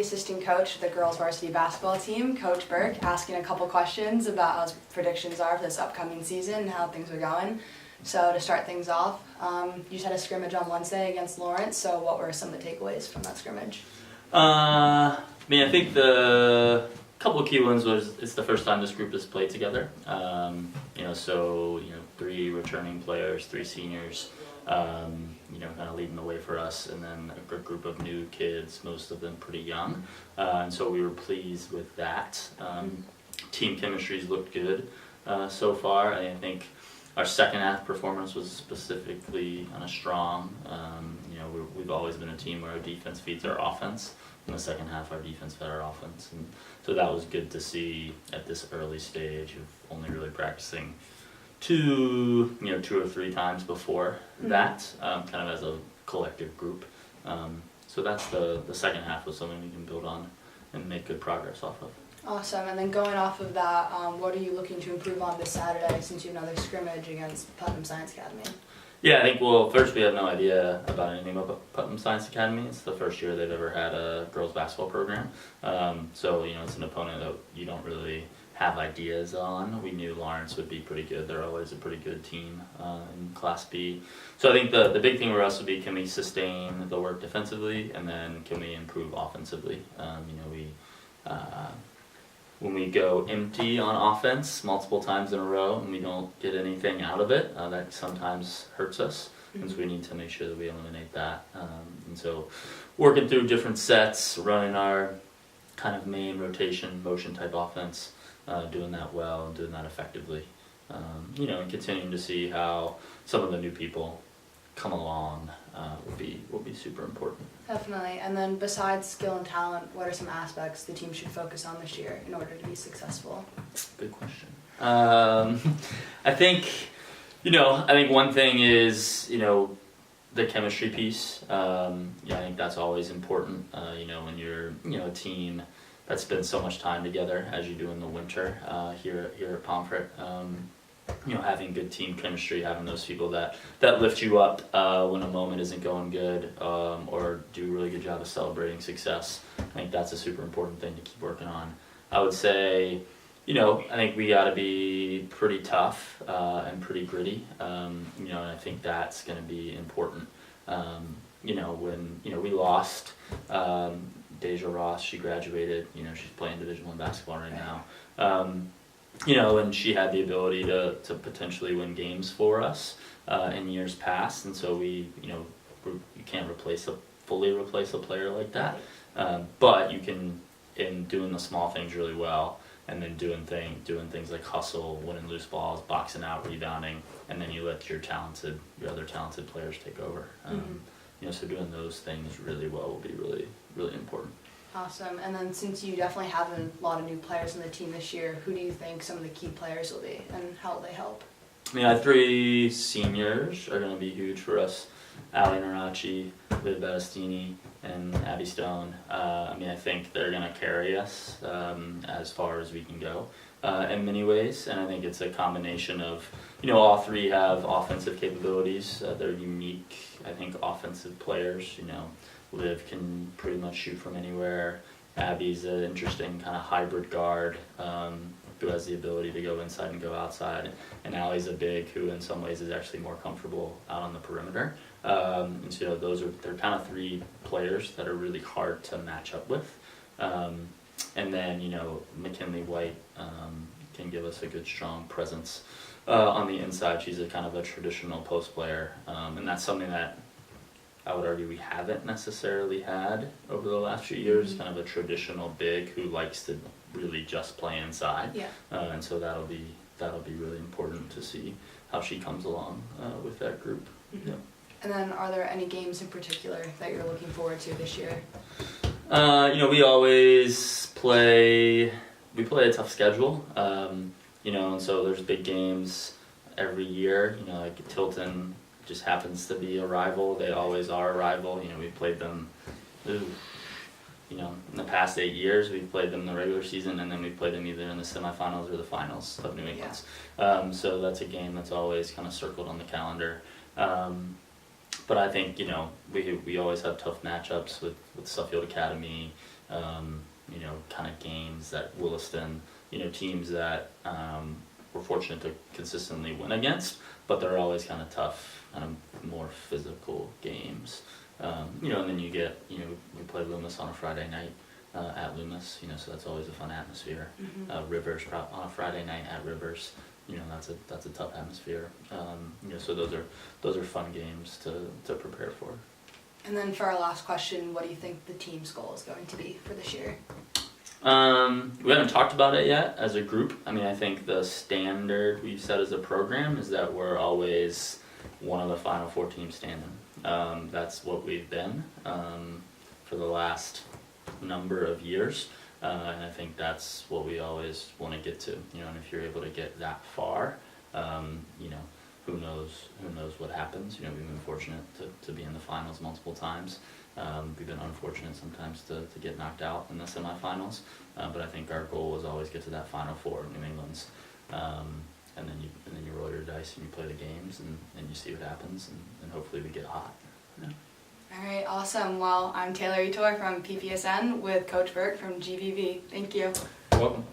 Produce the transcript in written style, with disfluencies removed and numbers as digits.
assistant coach for the girls varsity basketball team, Coach Burke, asking a couple questions about how his predictions are for this upcoming season and how things are going. So to start things off, you just had a scrimmage on Wednesday against Lawrence, so what were some of the takeaways from that scrimmage? I think the couple of key ones was it's the first time this group has played together. So 3 returning players, 3 seniors, kind of leading the way for us, and then a good group of new kids, most of them pretty young, and so we were pleased with that. Team chemistry's looked good so far. I think our second half performance was specifically kind of strong. We've always been a team where our defense feeds our offense. In the second half, our defense fed our offense, and so that was good to see at this early stage of only really practicing 2 or 3 times before that, kind of as a collective group. So that's the second half was something we can build on and make good progress off of. Awesome. And then going off of that, what are you looking to improve on this Saturday since you have another scrimmage against Putnam Science Academy? Yeah, I think, first we had no idea about anything about Putnam Science Academy. It's the first year they've ever had a girls basketball program. So it's an opponent that you don't really have ideas on. We knew Lawrence would be pretty good. They're always a pretty good team in Class B. So I think the big thing for us would be, can we sustain the work defensively, and then can we improve offensively? When we go empty on offense multiple times in a row and we don't get anything out of it, that sometimes hurts us. And so we need to make sure that we eliminate that. And so working through different sets, running our kind of main rotation motion type offense, doing that well and doing that effectively. And continuing to see how some of the new people come along will be super important. Definitely. And then besides skill and talent, what are some aspects the team should focus on this year in order to be successful? Good question. I think one thing is the chemistry piece. I think that's always important. When you're a team that spends so much time together as you do in the winter here at Pomfret. Having good team chemistry, having those people that lift you up when a moment isn't going good, or do a really good job of celebrating success. I think that's a super important thing to keep working on. I would say, I think we got to be pretty tough and pretty gritty. And I think that's going to be important. When we lost Deja Ross, she graduated. She's playing Division I basketball right now. And she had the ability to potentially win games for us in years past, and so you can't fully replace a player like that, but you can, in doing the small things really well, and then doing things like hustle, winning loose balls, boxing out, rebounding, and then you let your other talented players take over. So doing those things really well will be really, really important. Awesome. And then since you definitely have a lot of new players on the team this year, who do you think some of the key players will be and how will they help? Our 3 seniors are going to be huge for us. Ali Narachi, Liv Battistini, and Abby Stone. I think they're going to carry us as far as we can go in many ways. And I think it's a combination of, all 3 have offensive capabilities. They're unique, I think, offensive players. Liv can pretty much shoot from anywhere. Abby's an interesting kind of hybrid guard who has the ability to go inside and go outside. And Allie's a big who in some ways is actually more comfortable out on the perimeter. And so they're kind of 3 players that are really hard to match up with. And then, McKinley White can give us a good strong presence on the inside. She's a kind of a traditional post player. And that's something that I would argue we haven't necessarily had over the last few years, kind of a traditional big who likes to really just play inside. Yeah. And so that'll be really important to see how she comes along with that group. Yeah. And then are there any games in particular that you're looking forward to this year? We always play a tough schedule, and so there's big games every year, like Tilton just happens to be a rival. They always are a rival. We've played them, in the past 8 years, we've played them in the regular season, and then we've played them either in the semifinals or the finals of New England. Yeah. So that's a game that's always kind of circled on the calendar. But I think, we always have tough matchups with Suffield Academy, you know, kind of games that Williston, you know, teams that we're fortunate to consistently win against, but they're always kind of tough, kind of more physical games. You know, and then you get, you know, we play Loomis on a Friday night at Loomis, you know, so that's always a fun atmosphere. Rivers on a Friday night at Rivers, you know, that's a tough atmosphere. You know, so those are fun games to prepare for. And then for our last question, what do you think the team's goal is going to be for this year? We haven't talked about it yet as a group. I mean, I think the standard we've set as a program is that we're always one of the Final Four teams standing. That's what we've been for the last number of years, and I think that's what we always want to get to. You know, and if you're able to get that far, you know, who knows what happens. You know, we've been fortunate to be in the finals multiple times. We've been unfortunate sometimes to get knocked out in the semifinals, but I think our goal is always get to that Final Four, New England's, and then you roll your dice and you play the games and you see what happens, and hopefully we get hot. Yeah. All right, awesome. Well, I'm Taylor Etor from PPSN with Coach Burke from GVB. Thank you. You're welcome.